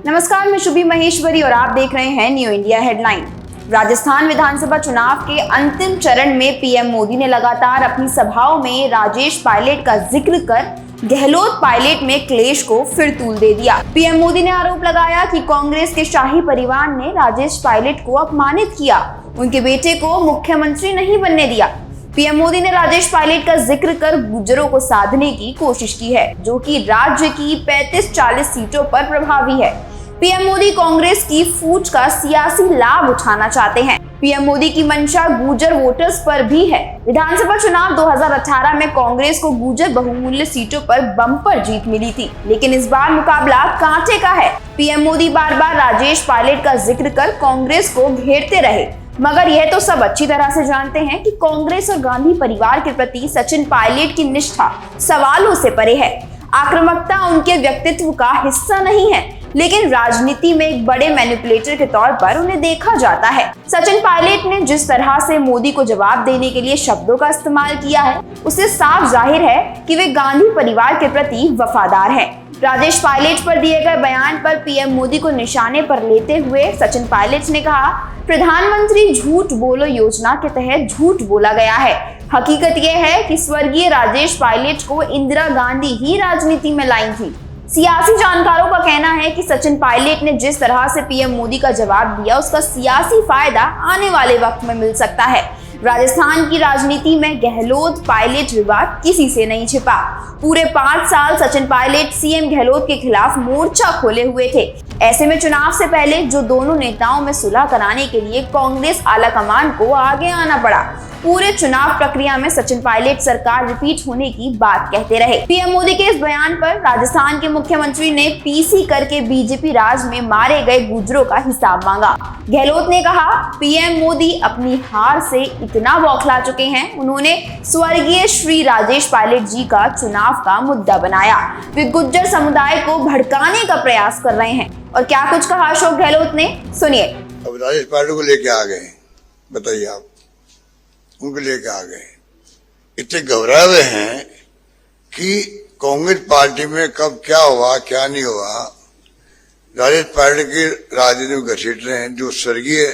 नमस्कार, मैं शुभी महेश्वरी और आप देख रहे हैं न्यू इंडिया हेडलाइन। राजस्थान विधानसभा चुनाव के अंतिम चरण में पीएम मोदी ने लगातार अपनी सभाओं में राजेश पायलट का जिक्र कर गहलोत पायलट में क्लेश को फिर तूल दे दिया। पीएम मोदी ने आरोप लगाया कि कांग्रेस के शाही परिवार ने राजेश पायलट को अपमानित किया, उनके बेटे को मुख्यमंत्री नहीं बनने दिया। पीएम मोदी ने राजेश पायलट का जिक्र कर गुर्जरों को साधने की कोशिश की है, जो कि राज्य की 35-40 सीटों पर प्रभावी है। पीएम मोदी कांग्रेस की फूट का सियासी लाभ उठाना चाहते हैं। पीएम मोदी की मंशा गुर्जर वोटर्स पर भी है। विधानसभा चुनाव 2018 में कांग्रेस को गुर्जर बहुमूल्य सीटों पर बम्पर जीत मिली थी, लेकिन इस बार मुकाबला कांटे का है। पीएम मोदी बार बार राजेश पायलट का जिक्र कर कांग्रेस को घेरते रहे, मगर यह तो सब अच्छी तरह से जानते हैं कि कांग्रेस और गांधी परिवार के प्रति सचिन पायलट की निष्ठा सवालों से परे है। आक्रामकता उनके व्यक्तित्व का हिस्सा नहीं है, लेकिन राजनीति में एक बड़े मैनिपुलेटर के तौर पर उन्हें देखा जाता है। सचिन पायलट ने जिस तरह से मोदी को जवाब देने के लिए शब्दों का इस्तेमाल किया है, उससे साफ जाहिर है कि वे गांधी परिवार के प्रति वफादार हैं। राजेश पायलट पर दिए गए बयान पर पीएम मोदी को निशाने पर लेते हुए सचिन पायलट ने कहा, प्रधानमंत्री झूठ बोलो योजना के तहत झूठ बोला गया है। हकीकत यह है कि स्वर्गीय राजेश पायलट को इंदिरा गांधी ही राजनीति में लाई थी। सियासी जानकारों का कहना है कि सचिन पायलट ने जिस तरह से पीएम मोदी का जवाब दिया, उसका सियासी फायदा आने वाले वक्त में मिल सकता है। राजस्थान की राजनीति में गहलोत पायलट विवाद किसी से नहीं छिपा। पूरे 5 साल सचिन पायलट सीएम गहलोत के खिलाफ मोर्चा खोले हुए थे। ऐसे में चुनाव से पहले जो दोनों नेताओं में सुलह कराने के लिए कांग्रेस आलाकमान को आगे आना पड़ा। पूरे चुनाव प्रक्रिया में सचिन पायलट सरकार रिपीट होने की बात कहते रहे। पीएम मोदी के इस बयान पर राजस्थान के मुख्यमंत्री ने पीसी करके बीजेपी राज में मारे गए गुर्जरों का हिसाब मांगा। गहलोत ने कहा, पीएम मोदी अपनी हार से इतना बौखला चुके हैं, उन्होंने स्वर्गीय श्री राजेश पायलट जी का चुनाव का मुद्दा बनाया। वे गुर्जर समुदाय को भड़काने का प्रयास कर रहे हैं। और क्या कुछ कहा अशोक गहलोत ने, सुनिए। अब राजेश पायलट को लेके आ गए, बताइए आप, उनको लेके आ गए, इतने घबराए हुए हैं कि कांग्रेस पार्टी में कब क्या हुआ क्या नहीं हुआ। राजेश पायलट की राजनीति में घसीट रहे हैं। जो स्वर्गीय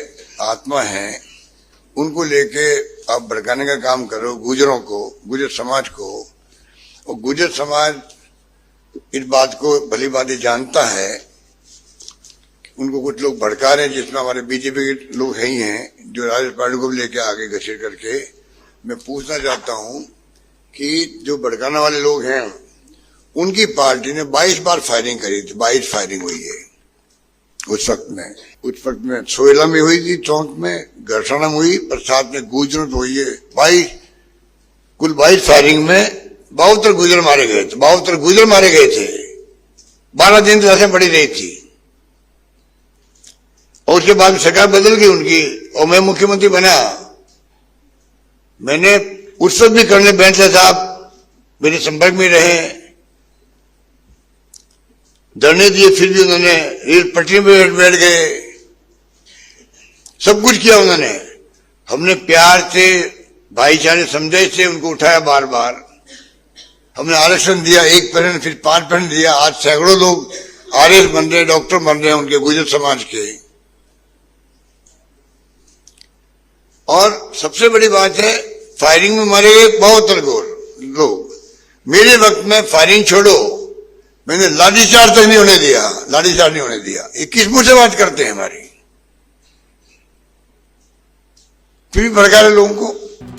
आत्मा हैं उनको लेके आप भड़काने का काम करो, गुर्जरों को, गुर्जर समाज को। और गुर्जर समाज इस बात को भली भांति जानता है। उनको कुछ लोग भड़का रहे हैं, जिसमें हमारे बीजेपी के लोग ही हैं, जो राजेश पायलट को लेके आगे घसीट करके। मैं पूछना चाहता हूं कि जो भड़काने वाले लोग हैं, उनकी पार्टी ने 22 बार फायरिंग करी थी, 22 फायरिंग हुई है उस वक्त में सोयला में हुई थी, चौंक में, घरसाना में हुई, प्रसाद में, गुर्जरों में हुई है। कुल 22 फायरिंग में 72 गुर्जर मारे गए थे। 72 गुर्जर मारे गए थे। 12 दिन तक ऐसे पड़ी रही थी और उसके बाद सरकार बदल गई उनकी और मैं मुख्यमंत्री बना। मैंने उस वक्त भी कर्नल बैंसला साहब मेरे संपर्क में रहे, धरने दिए, फिर भी उन्होंने रेल पटरी में बैठ गए, सब कुछ किया उन्होंने। हमने प्यार से, भाईचारे, समझाई से उनको उठाया बार बार। हमने आरक्षण दिया, 1% फिर 5% दिया। आज सैकड़ों लोग आरएस बन रहे, डॉक्टर बन रहे हैं उनके गुर्जर समाज के। और सबसे बड़ी बात है, फायरिंग में मारे गए 72 लोग। मेरे वक्त में फायरिंग छोड़ो, मैंने लाठीचार्ज तक नहीं होने दिया, लाठीचार्ज नहीं होने दिया। ये किस मुंह से बात करते हैं हमारी, फिर भी भड़का रहे लोगों को।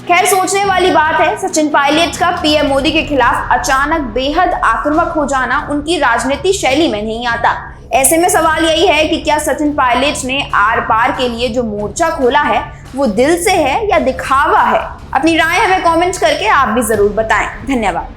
खैर, सोचने वाली बात है, सचिन पायलट का पीएम मोदी के खिलाफ अचानक बेहद आक्रामक हो जाना उनकी राजनीति शैली में नहीं आता। ऐसे में सवाल यही है कि क्या सचिन पायलट ने आर पार के लिए जो मोर्चा खोला है, वो दिल से है या दिखावा है? अपनी राय हमें कमेंट करके आप भी जरूर बताएं। धन्यवाद।